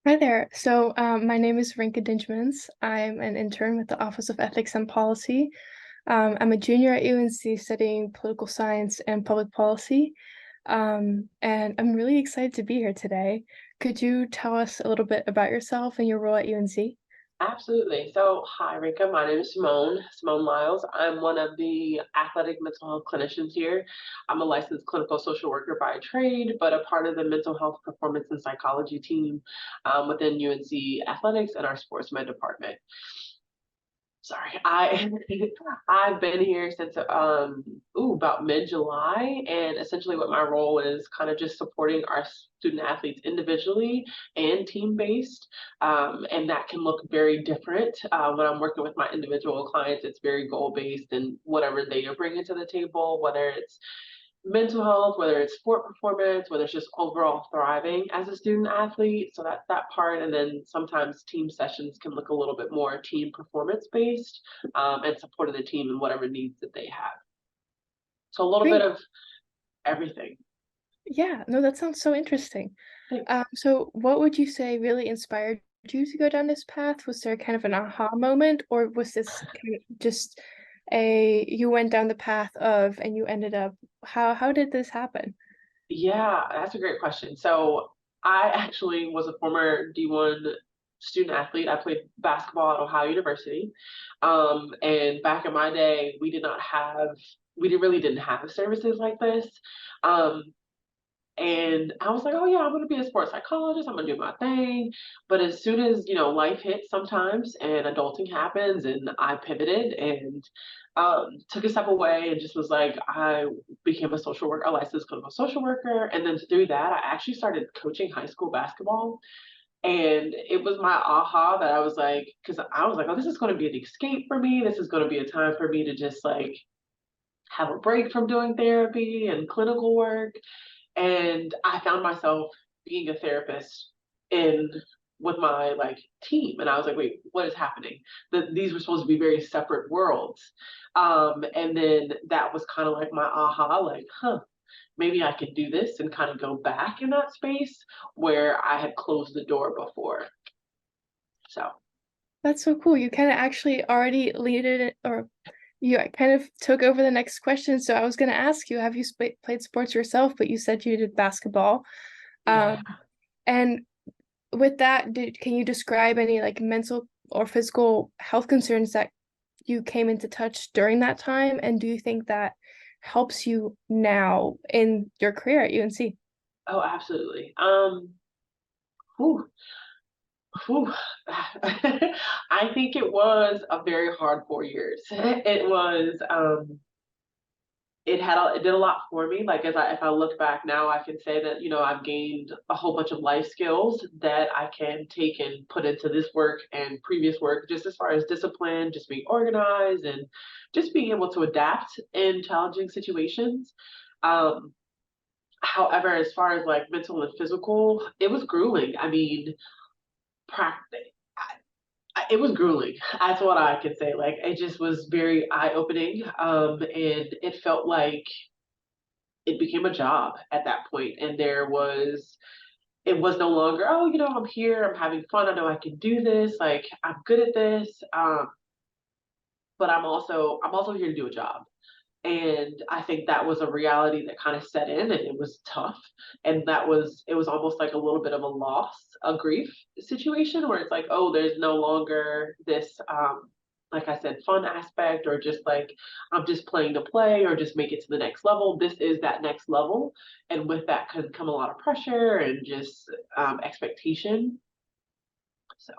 Hi there. My name is Rinka Dingemans. I'm an intern with the Office of Ethics and Policy. I'm a junior at UNC studying political science and public policy. And I'm really excited to be here today. Could you tell us a little bit about yourself and your role at UNC? Absolutely. So, hi, Rika. My name is Symone Lyles. I'm one of the athletic mental health clinicians here. I'm a licensed clinical social worker by trade, but a part of the mental health performance and psychology team within UNC Athletics and our sports med department. Sorry, I've been here since about mid-July, and essentially what my role is kind of just supporting our student athletes individually and team-based, and that can look very different. When I'm working with my individual clients, it's very goal-based and whatever they are bringing to the table, whether it's mental health, whether it's sport performance, whether it's just overall thriving as a student athlete. So that's that part. And then sometimes team sessions can look a little bit more team performance based, and supporting the team and whatever needs that they have. So a little bit Great. of everything. Yeah, no, that sounds so interesting. Thanks. So what would you say really inspired you to go down this path? Was there kind of an aha moment, or was this kind of just you went down the path of and you ended up, how did this happen? Yeah, that's a great question. So I actually was a former D1 student athlete. I played basketball at Ohio University. And back in my day, we didn't have services like this. Um, and I was like, oh yeah, I'm gonna be a sports psychologist, I'm gonna do my thing. But as soon as, life hits sometimes and adulting happens, and I pivoted and took a step away and just was like, I became a licensed clinical social worker. And then through that, I actually started coaching high school basketball. And it was my aha that I was like, because I was like, oh, this is going to be an escape for me. This is going to be a time for me to just like have a break from doing therapy and clinical work. And I found myself being a therapist in with my like team, and I was like, wait, what is happening? These were supposed to be very separate worlds. And then that was kind of like my aha, like, huh, maybe I could do this and kind of go back in that space where I had closed the door before. So That's so cool. You kind of actually already lead it, or you kind of took over the next question. So I was going to ask you, have you played sports yourself? But you said you did basketball. yeah. Um, and with that, can you describe any like mental or physical health concerns that you came into touch during that time? And do you think that helps you now in your career at UNC? Oh, absolutely. Whew, whew. I think it was a very hard 4 years. It was it did a lot for me. Like as I if I look back now, I can say that, I've gained a whole bunch of life skills that I can take and put into this work and previous work, just as far as discipline, just being organized and just being able to adapt in challenging situations. Um, However, as far as like mental and physical, it was grueling. I mean, practice. It was grueling. That's what I can say. Like it just was very eye opening, and it felt like it became a job at that point, and it was no longer, oh, I'm here, I'm having fun, I know I can do this, like I'm good at this, but I'm also here to do a job. And I think that was a reality that kind of set in, and it was tough. And it was almost like a little bit of a loss, a grief situation where it's like, oh, there's no longer this like I said, fun aspect, or just like I'm just playing to play or just make it to the next level. This is that next level. And with that can come a lot of pressure and just expectation. So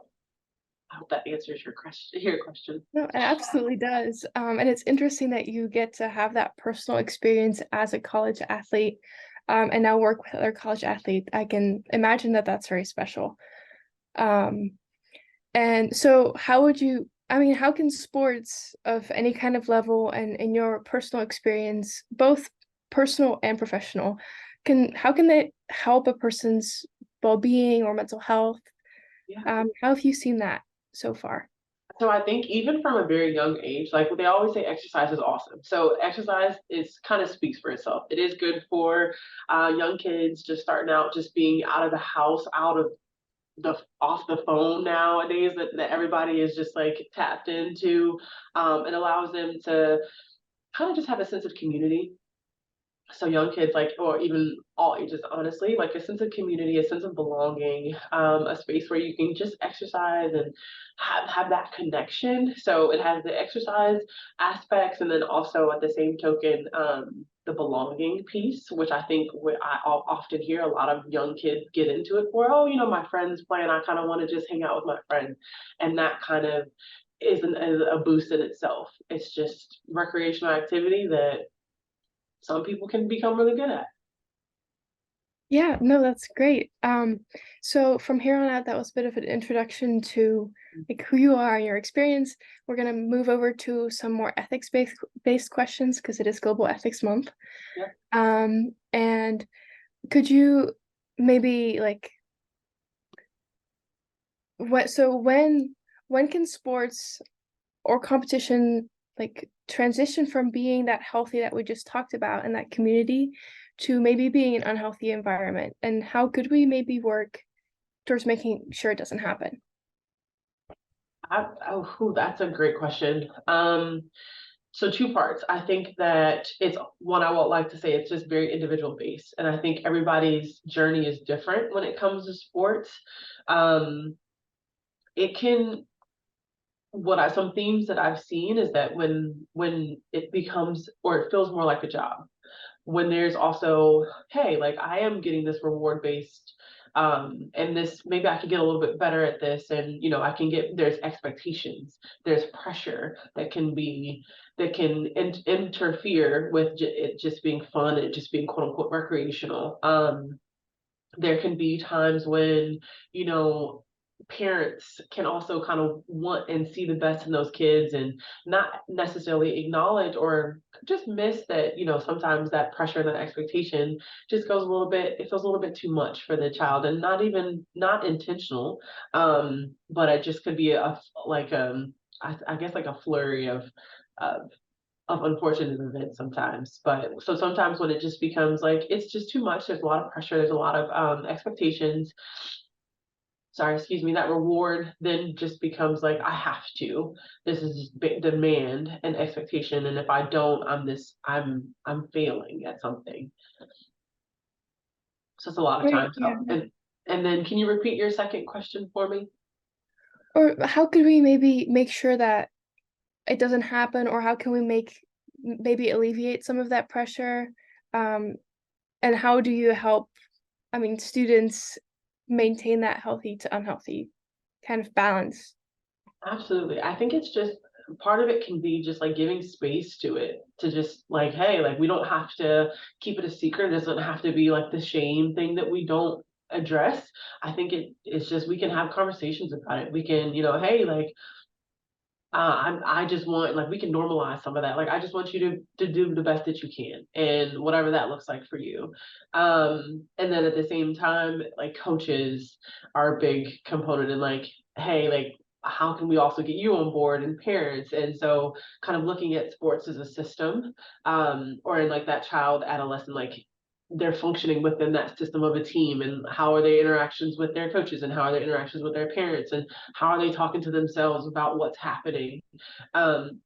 I hope that answers your question. No, it absolutely does. And it's interesting that you get to have that personal experience as a college athlete, and now work with other college athletes. I can imagine that that's very special. Um, and so how can sports of any kind of level and in your personal experience, both personal and professional, how can they help a person's well-being or mental health? Yeah. How have you seen that so far? So I think even from a very young age, like they always say, exercise is awesome. So exercise is kind of speaks for itself. It is good for young kids just starting out, just being out of the house, out of the off the phone nowadays that everybody is just like tapped into. It allows them to kind of just have a sense of community. So young kids, like, or even all ages, honestly, like a sense of community, a sense of belonging, a space where you can just exercise and have that connection. So it has the exercise aspects, and then also at the same token, the belonging piece, which I think often hear a lot of young kids get into it for. Oh, my friends play, and I kind of want to just hang out with my friends, and that kind of is a boost in itself. It's just recreational activity that some people can become really good at. Yeah, no, that's great. So from here on out, that was a bit of an introduction to like who you are and your experience. We're gonna move over to some more ethics based questions because it is Global Ethics Month. Yeah. And could you maybe like when can sports or competition like transition from being that healthy that we just talked about and that community to maybe being an unhealthy environment? And how could we maybe work towards making sure it doesn't happen? That's a great question. So two parts. I think that it's one I would like to say it's just very individual based, and I think everybody's journey is different when it comes to sports. Um, it can some themes that I've seen is that when it becomes or it feels more like a job, when there's also, hey, like I am getting this reward based, and this maybe I could get a little bit better at this, and I can get, there's expectations, there's pressure that can interfere with it just being fun and just being quote unquote recreational. There can be times when you know parents can also kind of want and see the best in those kids and not necessarily acknowledge or just miss that sometimes that pressure and that expectation just goes a little bit, it feels a little bit too much for the child, and not intentional, but it just could be I guess like a flurry of unfortunate events sometimes. But so sometimes when it just becomes like it's just too much, there's a lot of pressure, there's a lot of expectations. Sorry, excuse me, that reward then just becomes like I have to. This is demand and expectation, and if I don't, I'm failing at something. So it's a lot of Right, times. yeah. And then can you repeat your second question for me? Or how could we maybe make sure that it doesn't happen, or how can we maybe alleviate some of that pressure? Um, and how do you help, I mean, students maintain that healthy to unhealthy kind of balance? Absolutely. I think it's just part of it can be just like giving space to it, to just like, hey, like we don't have to keep it a secret. It doesn't have to be like the shame thing that we don't address. I think it's just we can have conversations about it. We can, hey, like I just want, like we can normalize some of that. Like I just want you to do the best that you can, and whatever that looks like for you. And then at the same time, like coaches are a big component in like, hey, like how can we also get you on board, and parents, and so kind of looking at sports as a system, or in like that child adolescent, like they're functioning within that system of a team, and how are their interactions with their coaches, and how are their interactions with their parents, and how are they talking to themselves about what's happening. um,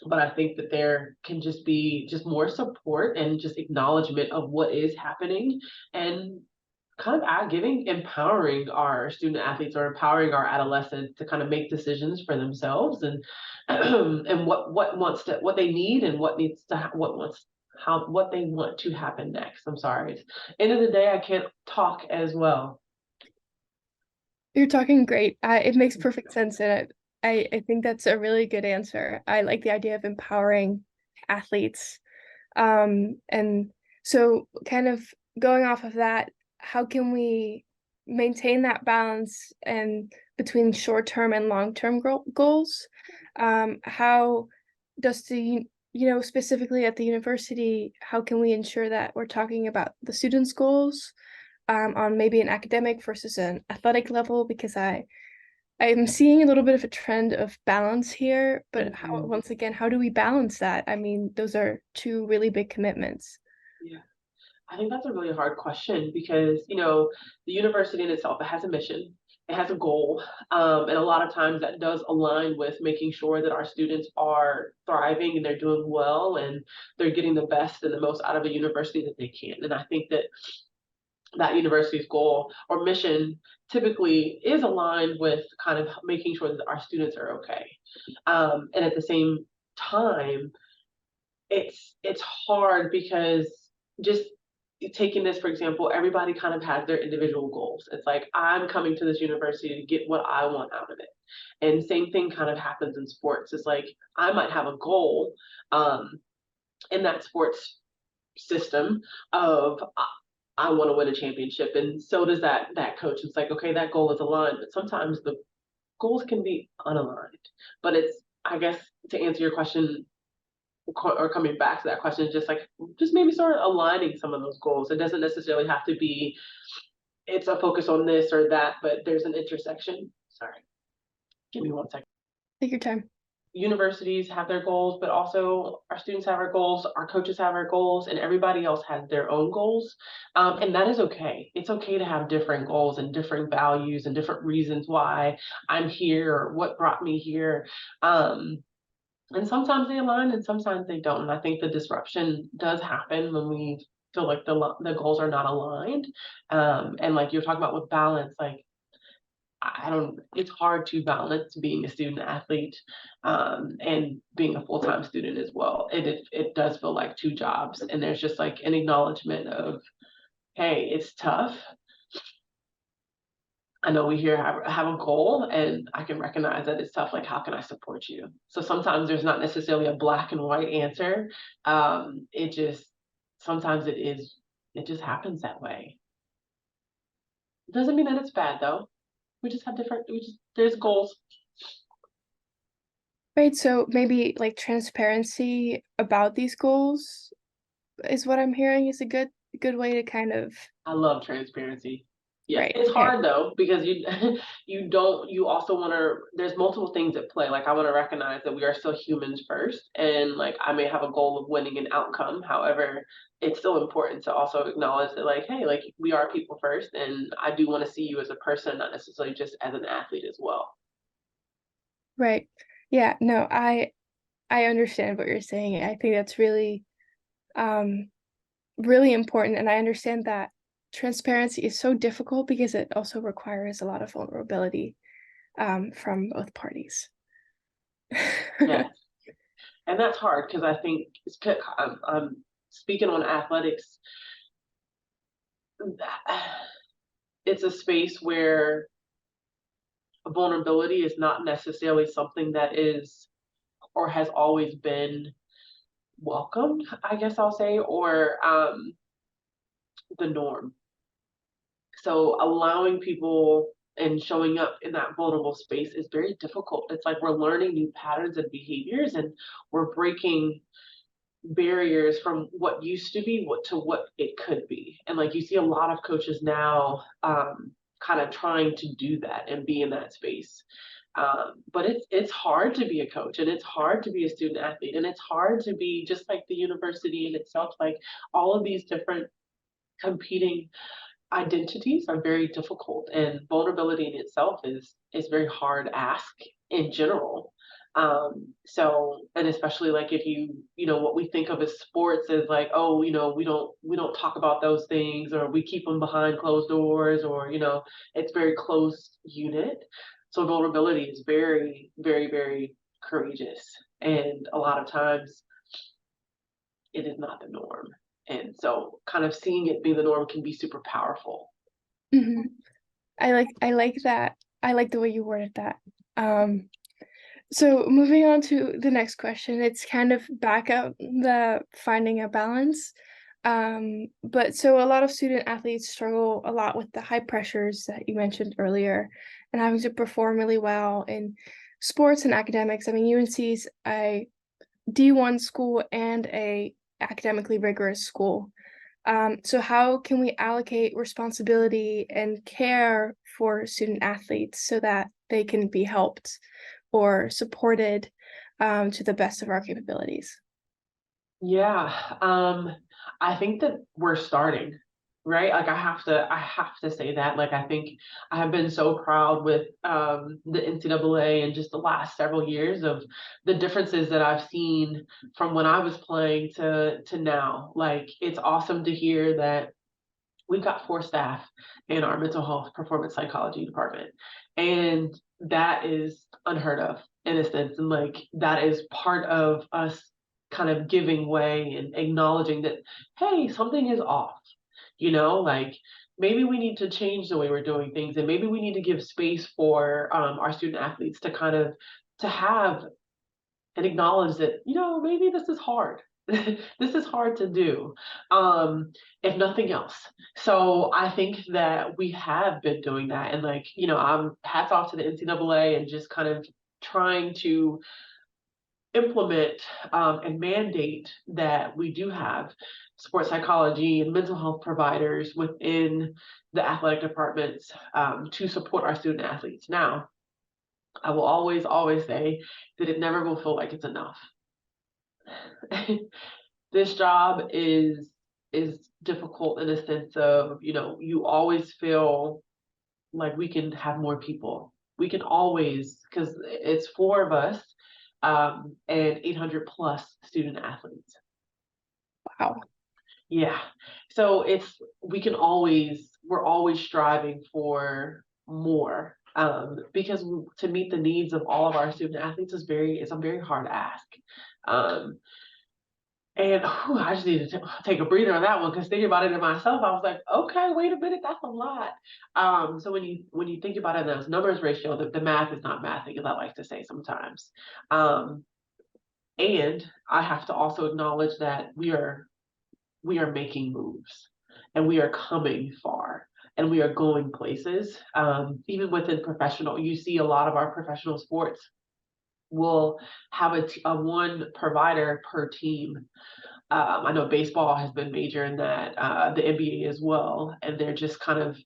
but I think that there can just be just more support and just acknowledgement of what is happening, and kind of empowering our student athletes or empowering our adolescents to kind of make decisions for themselves, and and what they need, and what needs to what they want to happen next. I'm sorry. End of the day, I can't talk as well. You're talking great. It makes perfect sense, and I think that's a really good answer. I like the idea of empowering athletes. And so kind of going off of that, how can we maintain that balance and between short-term and long-term goals? How does specifically at the university, how can we ensure that we're talking about the students' goals on maybe an academic versus an athletic level? Because I'm seeing a little bit of a trend of balance here, but Mhm. once again, how do we balance that? I mean, those are two really big commitments. Yeah. I think that's a really hard question because, the university in itself, it has a mission. it has a goal. And a lot of times that does align with making sure that our students are thriving and they're doing well and they're getting the best and the most out of a university that they can. And I think that that university's goal or mission typically is aligned with kind of making sure that our students are okay. And at the same time, it's hard because just taking this for example, everybody kind of has their individual goals. It's like I'm coming to this university to get what I want out of it, and same thing kind of happens in sports. It's like I might have a goal um, in that sports system of I want to win a championship, and so does that coach. It's like okay, that goal is aligned, but sometimes the goals can be unaligned. But it's I guess to answer your question or coming back to that question, just like just maybe start aligning some of those goals. It doesn't necessarily have to be it's a focus on this or that, but there's an intersection. Sorry, give me 1 second. Take your time. Universities have their goals, but also our students have our goals, our coaches have our goals, and everybody else has their own goals. And that is okay. It's okay to have different goals and different values and different reasons why I'm here or what brought me here. And sometimes they align and sometimes they don't. And I think the disruption does happen when we feel like the goals are not aligned. And like you're talking about with balance, like I don't, it's hard to balance being a student athlete and being a full-time student as well. It does feel like two jobs. And there's just like an acknowledgement of, hey, it's tough. I know we here have a goal and I can recognize that it's tough. Like, how can I support you? So sometimes there's not necessarily a black and white answer. It just, sometimes it just happens that way. Doesn't mean that it's bad though. There's goals. Right, so maybe like transparency about these goals is what I'm hearing is a good way to kind of I love transparency. Yes, right. it's Okay. hard though because you you also want to. There's multiple things at play. Like I want to recognize that we are still humans first, and like I may have a goal of winning an outcome. However, it's still important to also acknowledge that like, hey, like we are people first, and I do want to see you as a person, not necessarily just as an athlete as well. Right. Yeah, no, I understand what you're saying. I think that's um really important, and I understand that transparency is so difficult because it also requires a lot of vulnerability from both parties. Yeah, and that's hard because I think I'm speaking on athletics. It's a space where vulnerability is not necessarily something that is or has always been welcomed, I guess I'll say, or the norm. So allowing people and showing up in that vulnerable space is very difficult. It's like we're learning new patterns and behaviors and we're breaking barriers from what used to be to what it could be. And like you see a lot of coaches now kind of trying to do that and be in that space. But it's hard to be a coach and it's hard to be a student athlete and it's hard to be just like the university in itself, like all of these different competing identities are very difficult and vulnerability in itself is very hard ask in general. So and especially like if you know what we think of as sports is like oh we don't talk about those things or we keep them behind closed doors or it's very close unit. So vulnerability is very very very courageous and a lot of times it is not the norm. And so kind of seeing it be the norm can be super powerful. hmm I like that. I like the way you worded that. So moving on to the next question, it's kind of back up the finding a balance. But so a lot of student athletes struggle a lot with the high pressures that you mentioned earlier and having to perform really well in sports and academics. I mean, UNC's a D1 school and a academically rigorous school. So how can we allocate responsibility and care for student athletes so that they can be helped or supported to the best of our capabilities? Yeah, I think that we're starting. right? Like I have to say that. Like I think I have been so proud with the NCAA and just the last several years of the differences that I've seen from when I was playing to now. Like it's awesome to hear that we've got 4 staff in our mental health performance psychology department. And that is unheard of in a sense. And like that is part of us kind of giving way and acknowledging that, hey, something is off, like maybe we need to change the way we're doing things, and maybe we need to give space for our student athletes to kind of to have and acknowledge that, maybe this is hard. This is hard to do, if nothing else. So I think that we have been doing that. And like, I'm hats off to the NCAA and just kind of trying to implement and mandate that we do have sports psychology and mental health providers within the athletic departments to support our student athletes. Now, I will always, always say that it never will feel like it's enough. This job is difficult in a sense of, you always feel like we can have more people. We can always, because it's 4 of us and 800 plus student athletes. Wow. Yeah. So we're always striving for more because to meet the needs of all of our student athletes is a very hard ask. Um, And I just need to take a breather on that one because thinking about it in myself, I was like, okay, wait a minute, that's a lot. So when you think about it as numbers ratio, the math is not mathing, as I like to say sometimes. Um, and I have to also acknowledge that we are making moves, and we are coming far, and we are going places. Even within professional, you see a lot of our professional sports will have a one provider per team. I know baseball has been major in that, the NBA as well, and they're just kind of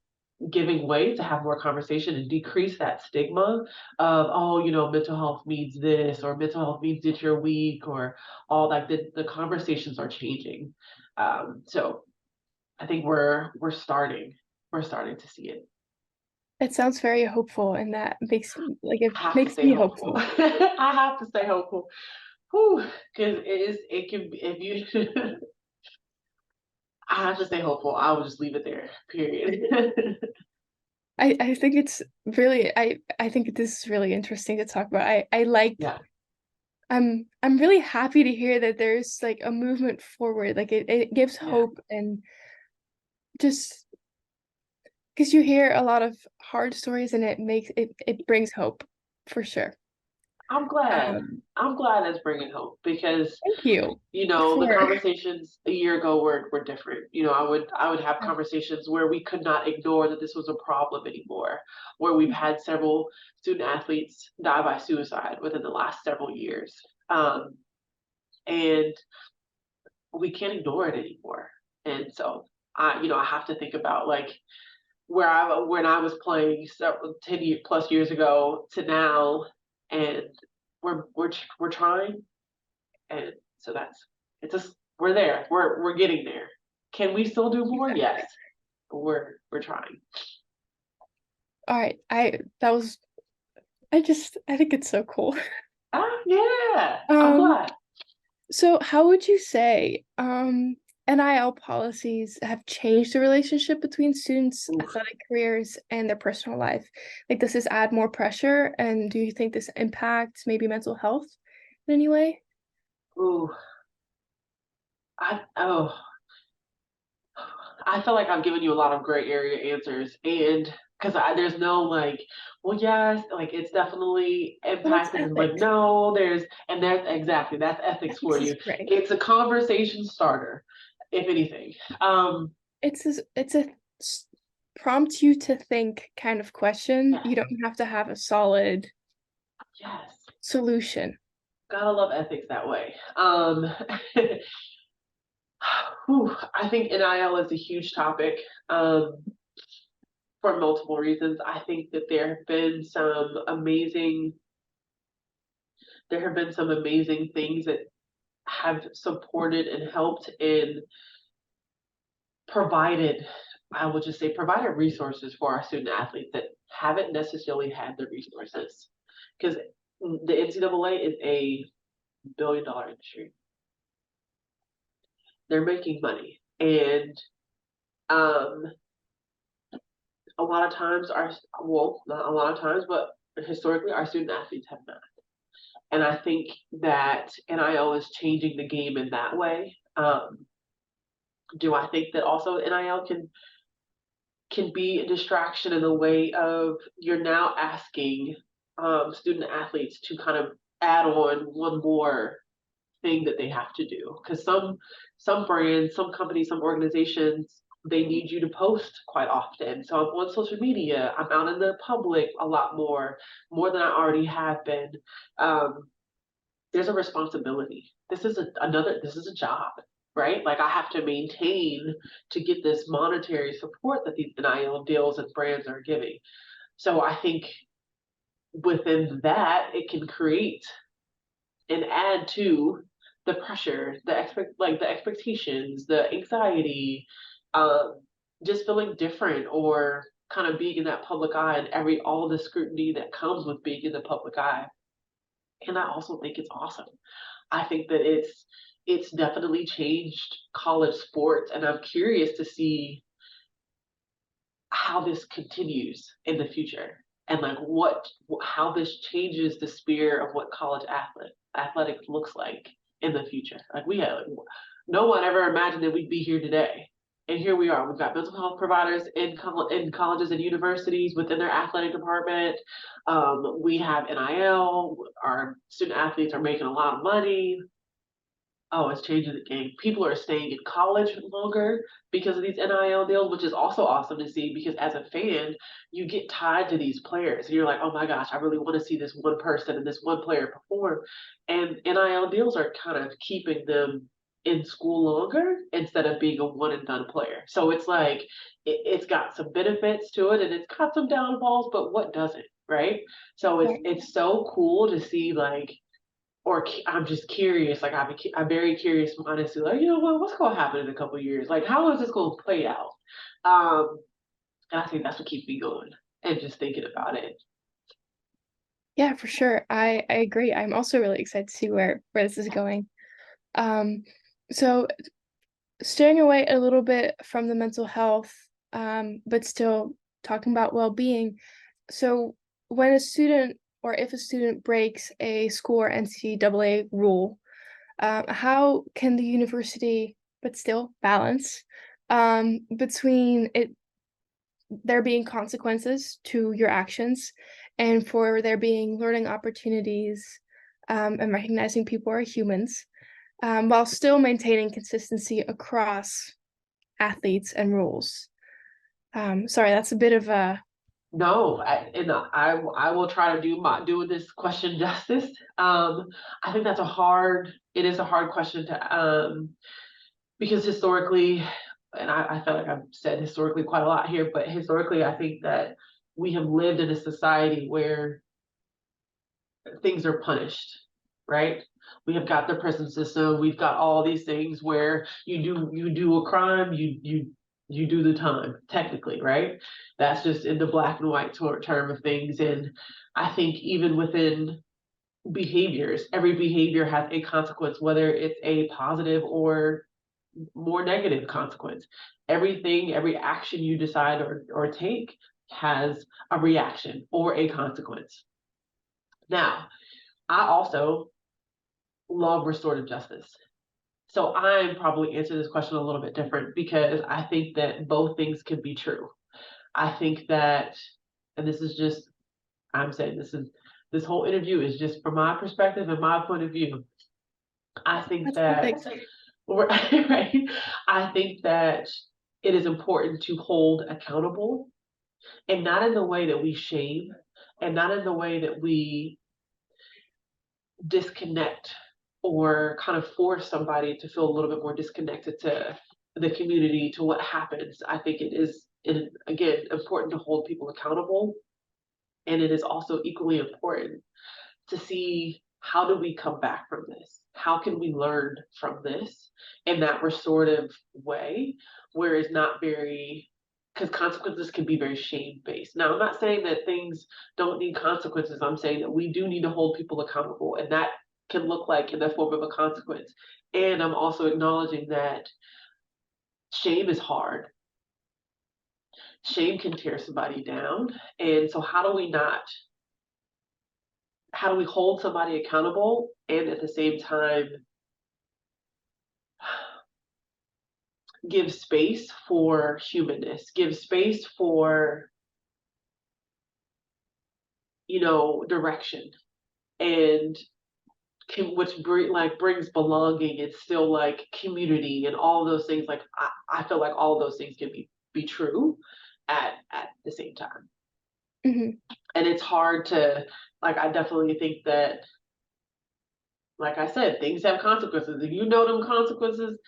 giving way to have more conversation and decrease that stigma of, oh, mental health means this, or mental health means that you're weak, or all that. The conversations are changing. So I think we're starting to see it. It sounds very hopeful, and that makes like it I have to makes stay me hopeful. hopeful. I have to stay hopeful. Whew, because it can be, if you I have to stay hopeful. I will just leave it there. Period. I think it's really I think this is really interesting to talk about. I like Yeah. I'm really happy to hear that there's like a movement forward. Like it gives Yeah. hope, and just because you hear a lot of hard stories and it brings hope for sure. I'm glad. Um, I'm glad that's bringing hope because thank you the for conversations a year ago were different. I would have conversations where we could not ignore that this was a problem anymore, where we've had several student athletes die by suicide within the last several years. Um, and we can't ignore it anymore. And so I have to think about like when I was playing several 10 plus years ago to now, and we're trying, and so it's just we're there, we're getting there. Can we still do more? Yes, exactly. but we're trying. All right. I think it's so cool. Yeah, I'm Um, glad. so how would you say NIL policies have changed the relationship between students' Ooh, athletic careers and their personal life? Like, does this add more pressure? And do you think this impacts maybe mental health in any way? ooh, oh, I feel like I've given you a lot of gray area answers, and because there's no like, well, yes, like it's definitely Well, that's impacted, and like, ethics. no, and that's ethics for Ethics is you. great. It's a conversation starter, if anything. It's a prompt you to think kind of question. Yes, You don't have to have a solid yes, solution. gotta love ethics that way. Whew, I think NIL is a huge topic. For multiple reasons. I think that there have been some amazing things that have supported and helped and provided I would just say provided resources for our student athletes that haven't necessarily had the resources. Because the NCAA is a billion-dollar industry. They're making money. And um, a lot of times well, not a lot of times, but historically our student athletes have not. And I think that NIL is changing the game in that way. Do I think that also NIL can be a distraction in the way of you're now asking student athletes to kind of add on one more thing that they have to do, because some brands, some companies, some organizations, they need you to post quite often. So I'm on social media, I'm out in the public a lot more than I already have been. um, there's a responsibility. This is a job, right? Like I have to maintain to get this monetary support that these NIL deals and brands are giving. So I think within that, it can create and add to the pressure, the expectations, the anxiety, um, just feeling different or kind of being in that public eye and all the scrutiny that comes with being in the public eye. And I also think it's awesome. I think that it's definitely changed college sports, and I'm curious to see how this continues in the future and like how this changes the sphere of what college athletics looks like in the future. Like no one ever imagined that we'd be here today. And here we are. We've got mental health providers in colleges and universities within their athletic department. We have NIL. Our student athletes are making a lot of money. Oh, it's changing the game. People are staying in college longer because of these NIL deals, which is also awesome to see because as a fan, you get tied to these players and you're like, oh my gosh, I really want to see this one person and this one player perform. And NIL deals are kind of keeping them in school longer instead of being a one and done player. So it's like it's got some benefits to it and it's got some downfalls, but what doesn't, right? So Right. it's so cool to see like I'm just curious. Like I'm very curious, honestly. Like what's going to happen in a couple of years? Like how is this going to play out? Um, and I think that's what keeps me going and just thinking about it. Yeah, for sure. I agree. I'm also really excited to see where this is going. Um, so staying away a little bit from the mental health, but still talking about well-being. So when a student or if a student breaks a school or NCAA rule, how can the university but still balance between there being consequences to your actions and for there being learning opportunities, and recognizing people are humans, while still maintaining consistency across athletes and rules? Sorry, that's a bit of a No, I will try to do this question justice. I think it is a hard question to because historically, and I feel like I've said historically quite a lot here, but historically, I think that we have lived in a society where things are punished, right? We have got the prison system. We've got all these things where you do a crime, you do the time technically, right? That's just in the black and white term of things. And I think even within behaviors, every behavior has a consequence, whether it's a positive or more negative consequence. Every action you decide or take has a reaction or a consequence. Now, I also love restorative justice. So I'm probably answering this question a little bit different because I think that both things can be true. I think that, and this is just, I'm saying this whole interview is just from my perspective and my point of view. I think that's that, perfect. right? I think that it is important to hold accountable and not in the way that we shame and not in the way that we disconnect or kind of force somebody to feel a little bit more disconnected to the community, to what happens. I think again, important to hold people accountable. And it is also equally important to see how do we come back from this? How can we learn from this in that restorative way where it's not very because consequences can be very shame-based. Now, I'm not saying that things don't need consequences. I'm saying that we do need to hold people accountable, and that can look like in the form of a consequence. And I'm also acknowledging that shame is hard. Shame can tear somebody down. And so how do we hold somebody accountable and at the same time give space for humanness, give space for, direction, and brings belonging. It's still like community and all those things. Like I feel like all those things can be true at the same time. Hmm. And it's hard to, like, I definitely think that, like I said, things have consequences. If you know them consequences,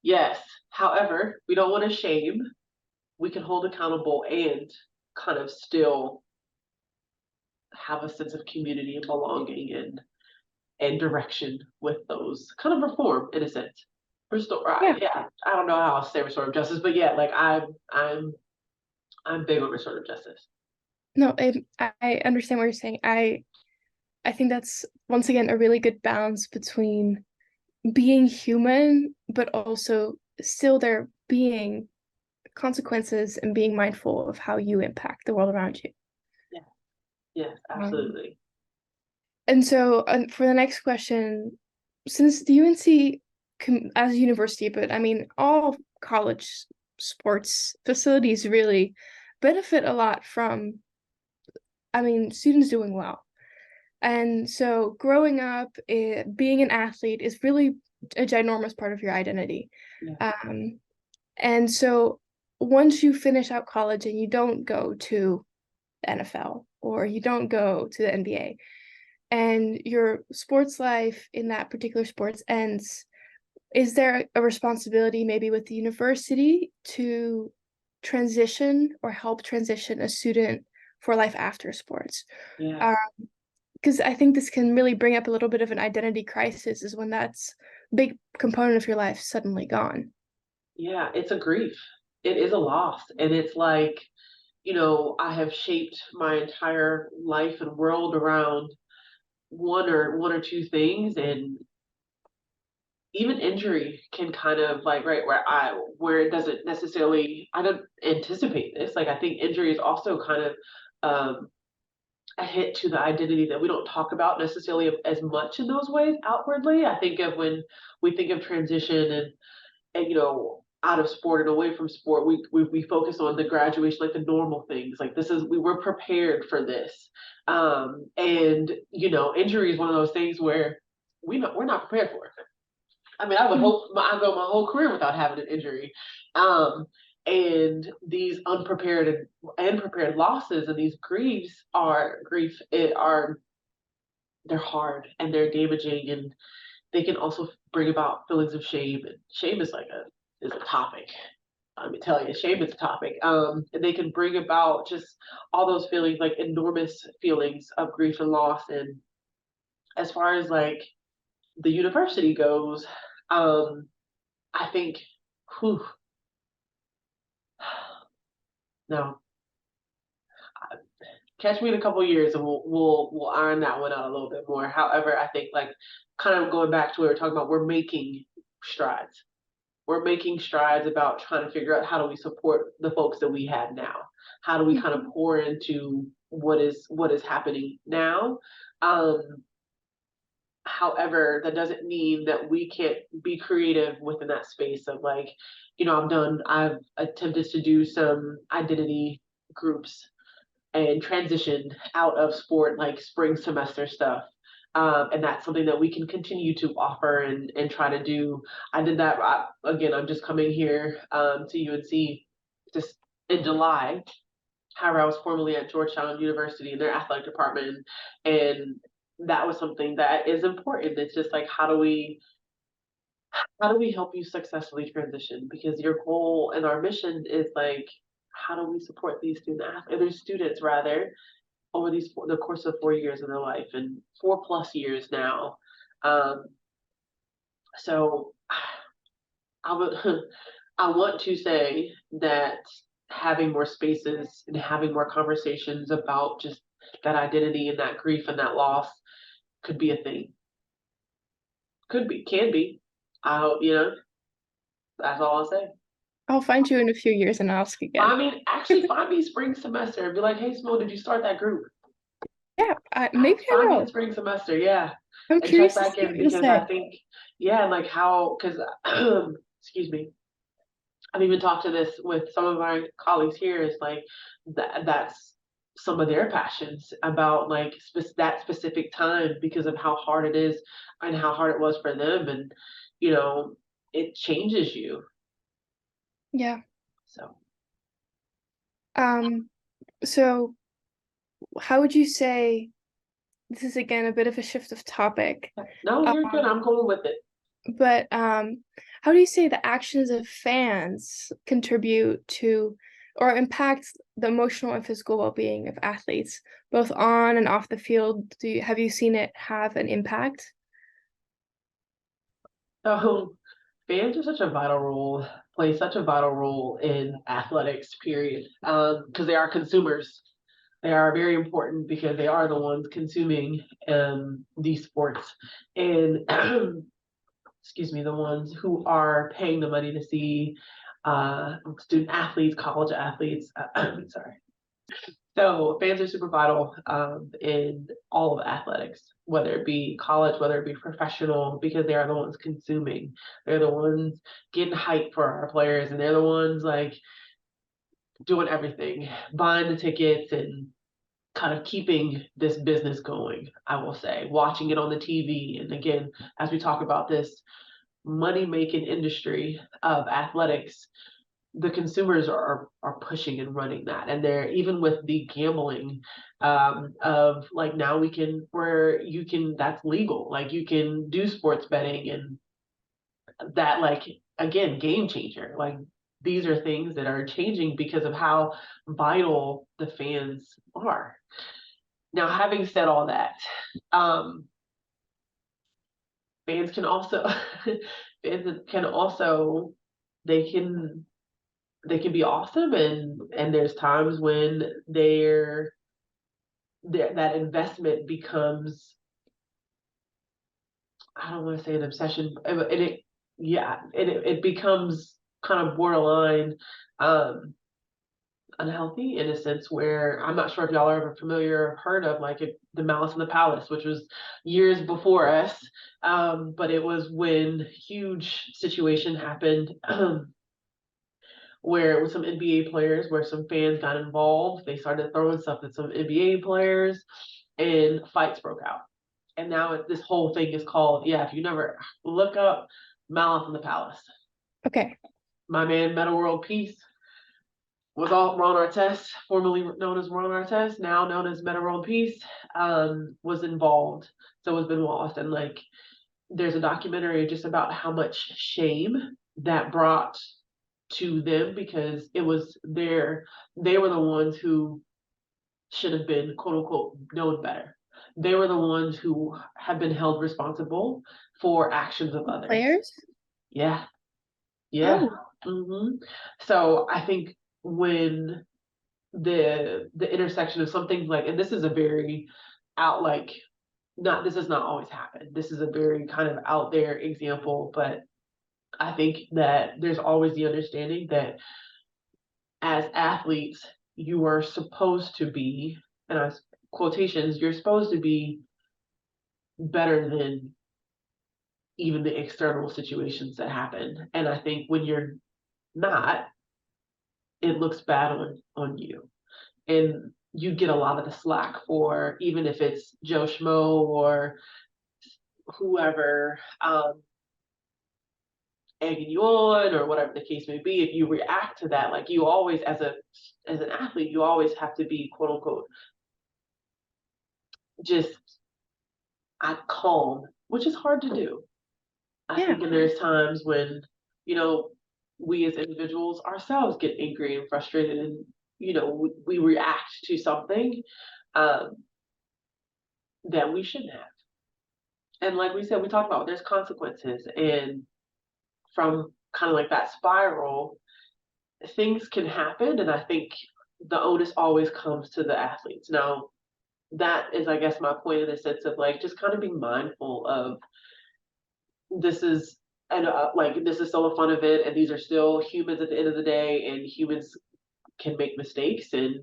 yes. However, we don't want to shame. We can hold accountable and kind of still have a sense of community and belonging and direction with those kind of reform in a sense. Restore, Yeah, yeah. I don't know how I'll say restorative justice, but yeah, like I'm big on restorative justice. no, I understand what you're saying. I think that's once again a really good balance between being human, but also still there being consequences and being mindful of how you impact the world around you. Yeah, yes, Um, absolutely. and so for the next question, since the UNC as a university, but I mean all college sports facilities really benefit a lot from, I mean, students doing well. And so growing up, being an athlete is really a ginormous part of your identity. Yeah, Um, and so once you finish out college and you don't go to the NFL or you don't go to the NBA and your sports life in that particular sports ends, is there a responsibility maybe with the university to transition or help transition a student for life after sports? yeah, Um, because I think this can really bring up a little bit of an identity crisis is when that's a big component of your life suddenly gone. yeah. It's a grief. It is a loss, and it's like, I have shaped my entire life and world around one or two things, and even injury can kind of like, right, where it doesn't necessarily, I don't anticipate this. Like I think injury is also kind of um a hit to the identity that we don't talk about necessarily as much in those ways outwardly. I think of when we think of transition and out of sport and away from sport, we focus on the graduation, like the normal things, like we were prepared for this. And injury is one of those things where we're not prepared for it. I mean, I would Mhm. hope I go my whole career without having an injury. um and these unprepared and prepared losses and these grief, they're hard and they're damaging, and they can also bring about feelings of shame. And shame is a topic. Let me tell you, shame is a topic. And they can bring about just all those feelings, like enormous feelings of grief and loss. And as far as like the university goes, um, I think, whew, no, catch me in a couple years and we'll iron that one out a little bit more. However, I think like kind of going back to what we were talking about, we're making strides. We're making strides about trying to figure out how do we support the folks that we have now? How do we kind of pour into what is happening now? Um, However, that doesn't mean that we can't be creative within that space of like, I've attempted to do some identity groups and transition out of sport, like spring semester stuff. And that's something that we can continue to offer and try to do. I did that. Again, I'm just coming here to UNC just in July. However, I was formerly at Georgetown University in their athletic department, and that was something that is important. It's just like, how do we help you successfully transition? Because your goal and our mission is like, how do we support these students rather, over the course of 4 years of their life and 4+ years now. Um, so I would I want to say that having more spaces and having more conversations about just that identity and that grief and that loss could be a thing. Could be, can be. I hope, that's all I'll say. I'll find you in a few years and ask again. I mean, actually find me spring semester and be like, hey, Symone, did you start that group? Yeah, maybe I Find me in will. spring semester, yeah. I'm And check curious to back see in what you'll because I say. think, yeah, like how, because, excuse me, I've even talked to this with some of my colleagues here is like, that's some of their passions about like that specific time because of how hard it is and how hard it was for them. And, it changes you. Yeah. So. Um, so how would you say this is again a bit of a shift of topic? No, you're good. Um, I'm going with it. but how do you say the actions of fans contribute to or impact the emotional and physical well-being of athletes, both on and off the field? Have you seen it have an impact? So fans are such a vital role, play such a vital role in athletics, period. Because they are consumers. They are very important because they are the ones consuming these sports. And excuse me, the ones who are paying the money to see student athletes, college athletes. Sorry. So fans are super vital in all of athletics, whether it be college, whether it be professional, because they are the ones consuming. They're the ones getting hype for our players, and they're the ones like doing everything, buying the tickets and kind of keeping this business going, I will say, watching it on the TV. And again, as we talk about this money making industry of athletics, the consumers are pushing and running that, and they're even with the gambling of like now we can where you can that's legal, like you can do sports betting and that like again game changer, like these are things that are changing because of how vital the fans are. Now having said all that, um fans can also fans can also they can they can be awesome and there's times when that investment becomes, I don't want to say an obsession, and it becomes kind of borderline um unhealthy in a sense where I'm not sure if y'all are ever familiar or heard of like the Malice in the Palace, which was years before us, but it was when huge situation happened where it was some NBA players where some fans got involved. They started throwing stuff at some NBA players and fights broke out. And now this whole thing is called, yeah, if you never look up Malice in the Palace. Okay. My man, Meta World Peace, was all Ron Artest, formerly known as Ron Artest, now known as Meta World Peace, was involved. So was Ben Wallace. And like, there's a documentary just about how much shame that brought to them because it was they were the ones who should have been quote unquote known better. They were the ones who have been held responsible for actions of others. Players? Yeah, yeah. Oh, So I think when the intersection of something like, and this is a very out like not this does not always happen. This is a very kind of out there example, but I think that there's always the understanding that as athletes, you are supposed to be, and as quotations, you're supposed to be better than even the external situations that happen. And I think when you're not, it looks bad on you. And you get a lot of the slack for even if it's Joe Schmo or whoever egging you on or whatever the case may be. If you react to that, like you always as an athlete, you always have to be quote unquote just calm, which is hard to do. I yeah. think and there's times when, you know, we as individuals ourselves get angry and frustrated and, we react to something um, that we shouldn't have. And like we said, we talked about there's consequences. And from kind of like that spiral, things can happen, and I think the onus always comes to the athletes. Now, that is, I guess, my point in the sense of like just kind of being mindful of this is and like this is still a fun event, and these are still humans at the end of the day, and humans can make mistakes, and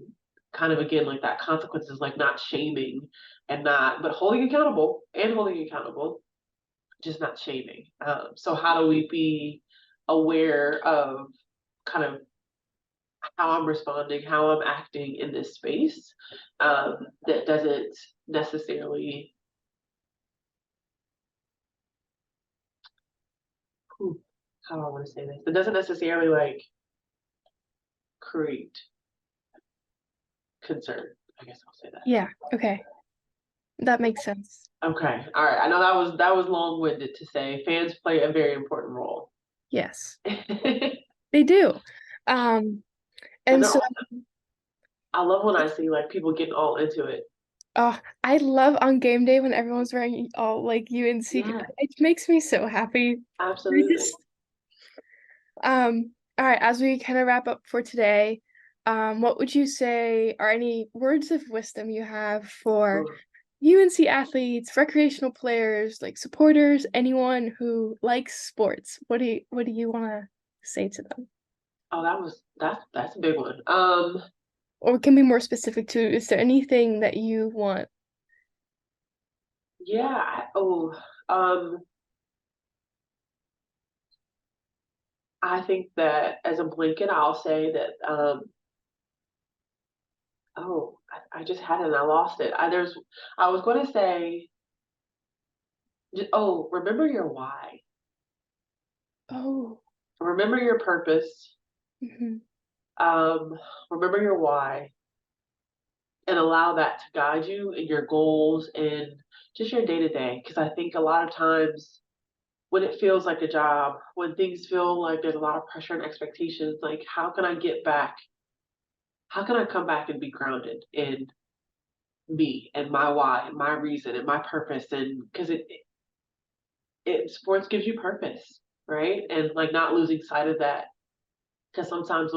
kind of again like that consequences, like not shaming and not, but holding accountable, just not shaming. So how do we be aware of kind of how I'm responding, how I'm acting in this space, that doesn't necessarily, how do I want to say this? It doesn't necessarily like create concern. I guess I'll say that. Yeah, okay. That makes sense. Okay, all right. I know that was long-winded to say fans play a very important role. Yes, And they do. Um, and they're so awesome. I love when I see like people getting all into it. I love on game day when everyone's wearing all like UNC. Yeah, It makes me so happy. I absolutely. just all right, as we kind of wrap up for today, what would you say are any words of wisdom you have for Ooh. UNC athletes, recreational players, like supporters, anyone who likes sports? What do you want to say to them? Oh, that's a big one. Or can be more specific to, is there anything that you want? Yeah. Um, I think that as a blanket, I'll say that. I just had it and I lost it. I was going to say, remember your why. Oh, Remember your purpose. mhm. Um, remember your why, and allow that to guide you in your goals and just your day to day. Because I think a lot of times when it feels like a job, when things feel like there's a lot of pressure and expectations, like how can I get back? How can I come back and be grounded in me and my why and my reason and my purpose? And because it sports gives you purpose, right? And like not losing sight of that, because sometimes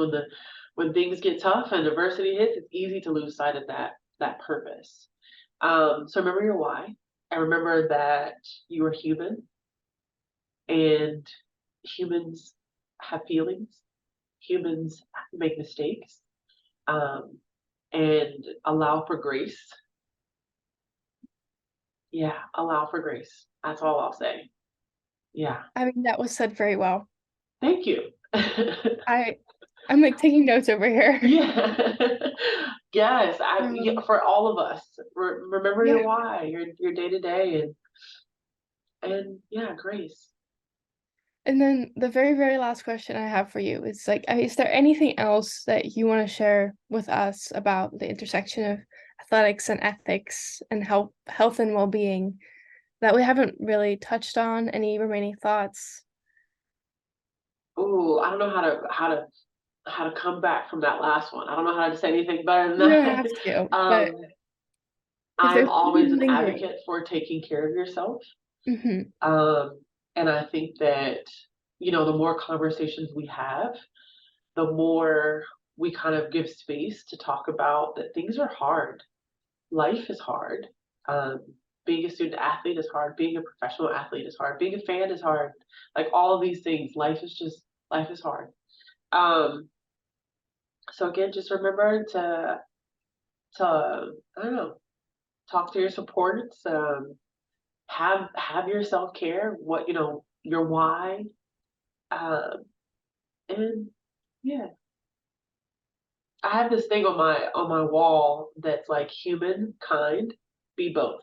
when things get tough and adversity hits, it's easy to lose sight of that purpose. So remember your why, and remember that you are human, and humans have feelings. Humans make mistakes, um, and allow for grace. Yeah, allow for grace. That's all I'll say. Yeah, I mean, that was said very well. thank you. I I'm like taking notes over here. Yeah. Yes, yeah, Um, for all of us. Remember yeah. your why, your day to day, and yeah, grace. And then the very, very last question I have for you is like, is there anything else that you want to share with us about the intersection of athletics and ethics and health and well-being that we haven't really touched on? Any remaining thoughts? Ooh, I don't know how to come back from that last one. I don't know how to say anything better than You don't that. have to, but Um, if I'm there's always something an lingering. advocate for taking care of yourself. Hmm. And I think that, the more conversations we have, the more we kind of give space to talk about that things are hard. Life is hard. Um, being a student athlete is hard. Being a professional athlete is hard. Being a fan is hard. Like all of these things, life is hard. Um, so again, just remember to I don't know, talk to your supports. Have your self care. What your why. Um, and yeah, I have this thing on my wall that's like human, kind, be both.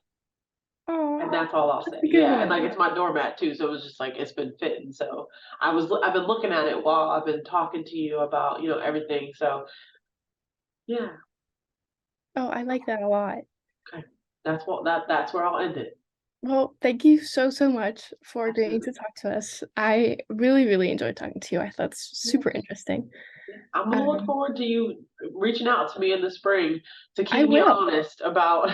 And Oh, that's all I'll that's say. a good Yeah, and like one. it's my doormat too, so it was just like it's been fitting. So I've been looking at it while I've been talking to you about everything. So yeah, Oh, I like that a lot. okay, that's where I'll end it. Well, thank you so, so much for agreeing Absolutely. to talk to us. I really, really enjoyed talking to you. I thought it's Yeah, super interesting. yeah. I'm gonna look Um, forward to you reaching out to me in the spring to I keep me will. honest about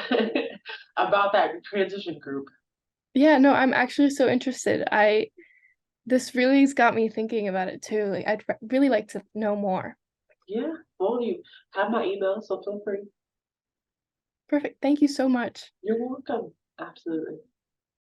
about that transition group. Yeah, no, I'm actually so interested. This really's got me thinking about it too. Like, really like to know more. Yeah, well, you have my email, so feel free. Perfect. Thank you so much. You're welcome. Absolutely.